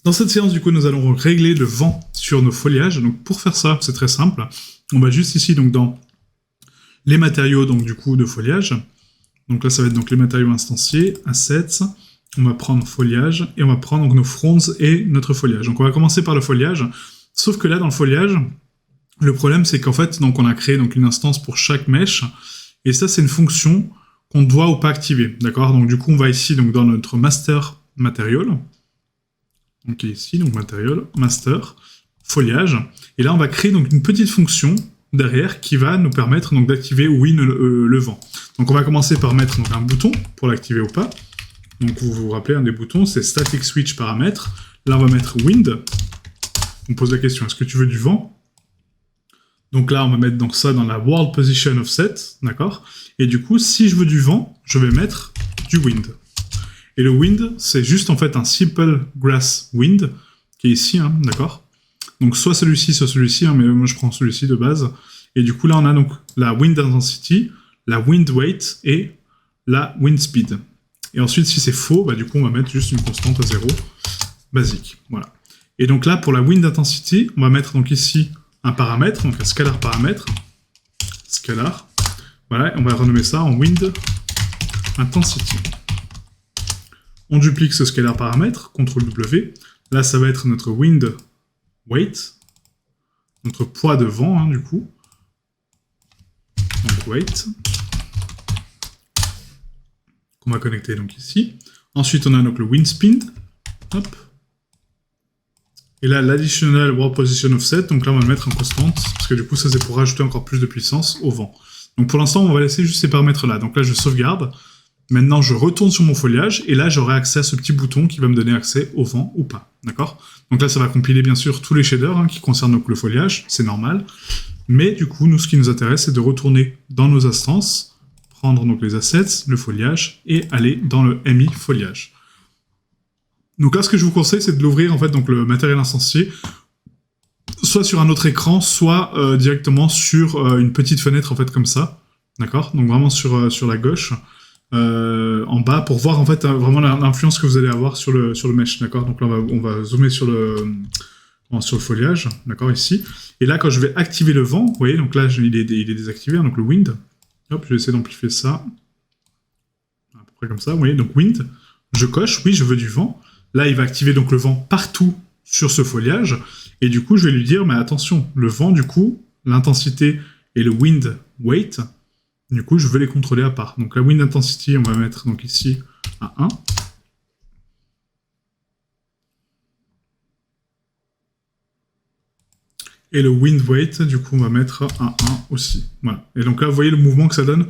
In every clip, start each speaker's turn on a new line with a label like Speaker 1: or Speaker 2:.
Speaker 1: Dans cette séance, du coup, nous allons régler le vent sur nos feuillages. Donc, pour faire ça, c'est très simple. On va juste ici, donc, dans les matériaux, donc, du coup, de feuillage. Donc là, ça va être donc les matériaux instanciés, assets. On va prendre feuillage et on va prendre donc nos fronds et notre feuillage. Donc, on va commencer par le feuillage. Sauf que là, dans le feuillage, le problème, c'est qu'en fait, donc, on a créé donc une instance pour chaque mesh. Et ça, c'est une fonction qu'on doit ou pas activer. D'accord? Donc, du coup, on va ici, donc, dans notre master material. Donc ici, donc matériel, master, feuillage. Et là, on va créer donc une petite fonction derrière qui va nous permettre donc d'activer ou oui le vent. Donc on va commencer par mettre donc, un bouton pour l'activer ou pas. Donc vous vous rappelez, un des boutons, c'est static switch paramètres. Là, on va mettre wind. On pose la question, est-ce que tu veux du vent? Donc là, on va mettre donc ça dans la world position offset, d'accord? Et du coup, si je veux du vent, je vais mettre du wind. Et le wind, c'est juste en fait un simple grass wind, qui est ici, hein, d'accord? Donc soit celui-ci, hein, mais moi je prends celui-ci de base. Et du coup là on a donc la wind intensity, la wind weight et la wind speed. Et ensuite si c'est faux, bah du coup on va mettre juste une constante à 0, basique, voilà. Et donc là pour la wind intensity, on va mettre donc ici un paramètre, donc un scalar paramètre, scalar, voilà, et on va renommer ça en wind intensity. On duplique ce scalar paramètre, CTRL W. Là, ça va être notre wind weight, notre poids de vent, hein, du coup. Donc weight. Qu'on va connecter donc ici. Ensuite, on a donc le wind speed. Hop. Et là, l'additional world position offset. Donc là, on va le mettre en constante, parce que du coup, ça c'est pour rajouter encore plus de puissance au vent. Donc pour l'instant, on va laisser juste ces paramètres-là. Donc là, je sauvegarde. Maintenant, je retourne sur mon feuillage, et là, j'aurai accès à ce petit bouton qui va me donner accès au vent ou pas, d'accord? Donc là, ça va compiler, bien sûr, tous les shaders hein, qui concernent donc le feuillage, c'est normal. Mais du coup, nous, ce qui nous intéresse, c'est de retourner dans nos instances, prendre donc les assets, le feuillage, et aller dans le MI feuillage. Donc là, ce que je vous conseille, c'est de l'ouvrir, en fait, donc le matériel instancié, soit sur un autre écran, soit directement sur une petite fenêtre, en fait, comme ça, d'accord? Donc vraiment sur la gauche. En bas pour voir en fait vraiment l'influence que vous allez avoir sur le mesh, d'accord? Donc là on va zoomer sur le feuillage, d'accord, ici. Et là quand je vais activer le vent, vous voyez, donc là il est désactivé, hein, donc le wind. Hop, je vais essayer d'amplifier ça. À peu près comme ça, vous voyez, donc wind. Je coche, oui, je veux du vent. Là il va activer donc le vent partout sur ce feuillage. Et du coup je vais lui dire, mais attention, le vent du coup, l'intensité et le wind weight, du coup, je veux les contrôler à part. Donc la wind intensity, on va mettre donc ici à 1. Et le wind weight, du coup, on va mettre à 1 aussi. Voilà. Et donc là, vous voyez le mouvement que ça donne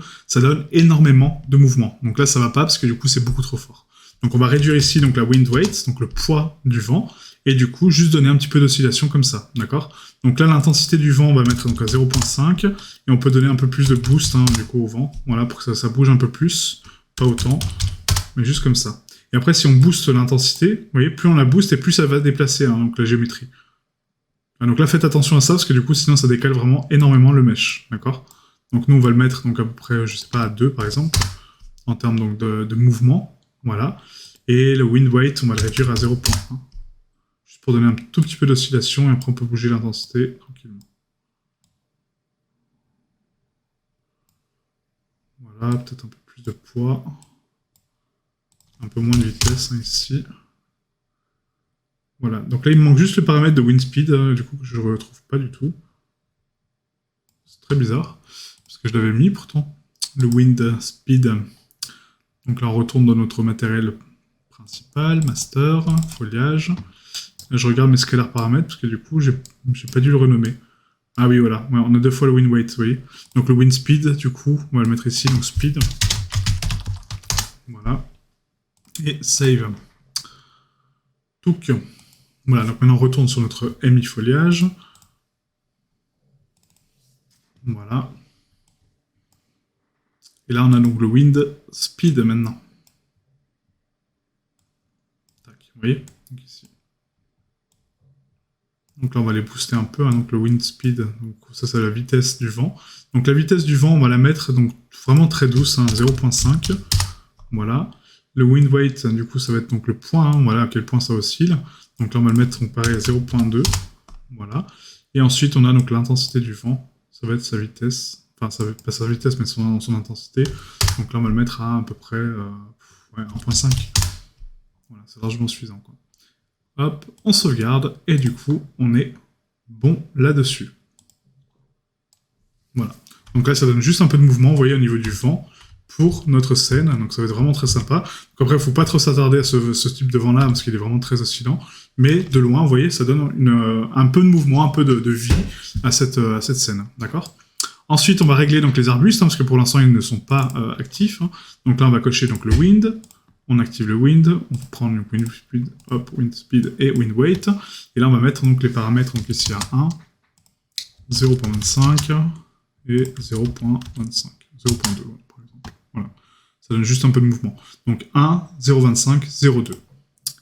Speaker 1: énormément de mouvement. Donc là, ça va pas parce que du coup, c'est beaucoup trop fort. Donc on va réduire ici donc la wind weight, donc le poids du vent, et du coup, juste donner un petit peu d'oscillation comme ça, d'accord? Donc là, l'intensité du vent, on va mettre donc à 0.5, et on peut donner un peu plus de boost, hein, du coup, au vent, voilà, pour que ça bouge un peu plus, pas autant, mais juste comme ça. Et après, si on booste l'intensité, vous voyez, plus on la booste, et plus ça va déplacer, hein, donc la géométrie. Donc là, faites attention à ça, parce que du coup, sinon, ça décale vraiment énormément le mesh, d'accord? Donc nous, on va le mettre donc à peu près, je sais pas, à 2, par exemple, en termes donc de mouvement, voilà. Et le wind weight, on va le réduire à 0.1. Juste pour donner un tout petit peu d'oscillation, et après on peut bouger l'intensité tranquillement. Voilà, peut-être un peu plus de poids. Un peu moins de vitesse, hein, ici. Voilà, donc là il me manque juste le paramètre de wind speed, du coup que je ne retrouve pas du tout. C'est très bizarre, parce que je l'avais mis pourtant, le wind speed. Donc là on retourne dans notre matériel principal, master, feuillage. Là, je regarde mes scalaires paramètres, parce que du coup j'ai pas dû le renommer. Ah oui, voilà, ouais, on a 2 fois le wind weight, vous voyez. Donc le wind speed, du coup, on va le mettre ici, donc speed. Voilà. Et save. Touc. Voilà, donc maintenant on retourne sur notre MI feuillage. Voilà. Et là on a donc le wind speed maintenant. Tac, vous voyez, donc ici. Donc là on va les booster un peu, hein, donc le wind speed, donc ça c'est la vitesse du vent. Donc la vitesse du vent on va la mettre donc vraiment très douce, hein, 0.5. Voilà. Le wind weight, du coup, ça va être donc le point, hein, voilà à quel point ça oscille. Donc là, on va le mettre donc, pareil à 0.2. Voilà. Et ensuite, on a donc l'intensité du vent. Ça va être sa vitesse. Enfin, ça va pas sa vitesse, mais son intensité. Donc là, on va le mettre à peu près 1.5. Voilà, c'est largement suffisant, quoi. Hop, on sauvegarde. Et du coup, on est bon là-dessus. Voilà. Donc là, ça donne juste un peu de mouvement, vous voyez, au niveau du vent, pour notre scène. Donc ça va être vraiment très sympa. Donc après, il ne faut pas trop s'attarder à ce type de vent-là, parce qu'il est vraiment très oscillant. Mais de loin, vous voyez, ça donne un peu de mouvement, un peu de vie à cette scène. D'accord ? Ensuite, on va régler donc, les arbustes, hein, parce que pour l'instant, ils ne sont pas actifs. Hein. Donc là, on va cocher donc, le wind. On active le wind. On prend le wind speed, wind speed et wind weight. Et là, on va mettre donc, les paramètres donc, ici à 1, 0.25 et 0.25. 0.2, par exemple. Voilà. Ça donne juste un peu de mouvement. Donc 1, 0.25, 0.2.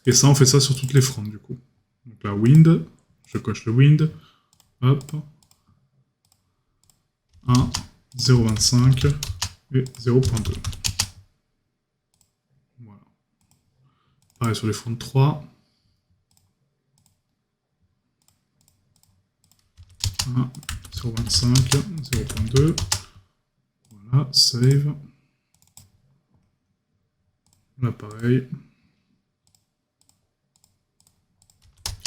Speaker 1: Et ça, on fait ça sur toutes les fronts, du coup. Donc là, wind. Je coche le wind. Hop. 1, 0.25 et 0.2. Voilà. Pareil sur les fronts 3. 1, 0.25, 0.2. Voilà, save. Là, pareil.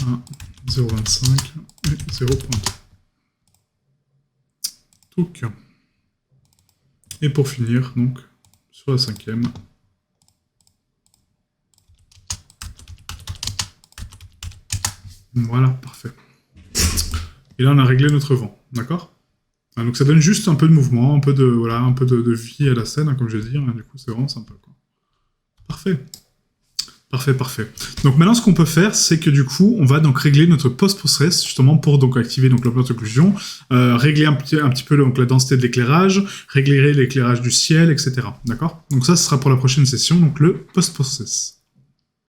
Speaker 1: 1, 0.25 et 0.2. Et pour finir, donc, sur la 5e. Voilà, parfait. Et là, on a réglé notre vent, d'accord ? Donc ça donne juste un peu de mouvement, un peu de vie à la scène, hein, comme je l'ai dit. Hein, du coup, c'est vraiment sympa, quoi. Parfait. Parfait. Donc maintenant, ce qu'on peut faire, c'est que du coup, on va donc régler notre post-process, justement pour donc activer donc la occlusion, régler un petit peu donc la densité de l'éclairage, régler l'éclairage du ciel, etc. D'accord ? Donc ça, ce sera pour la prochaine session, donc le post-process.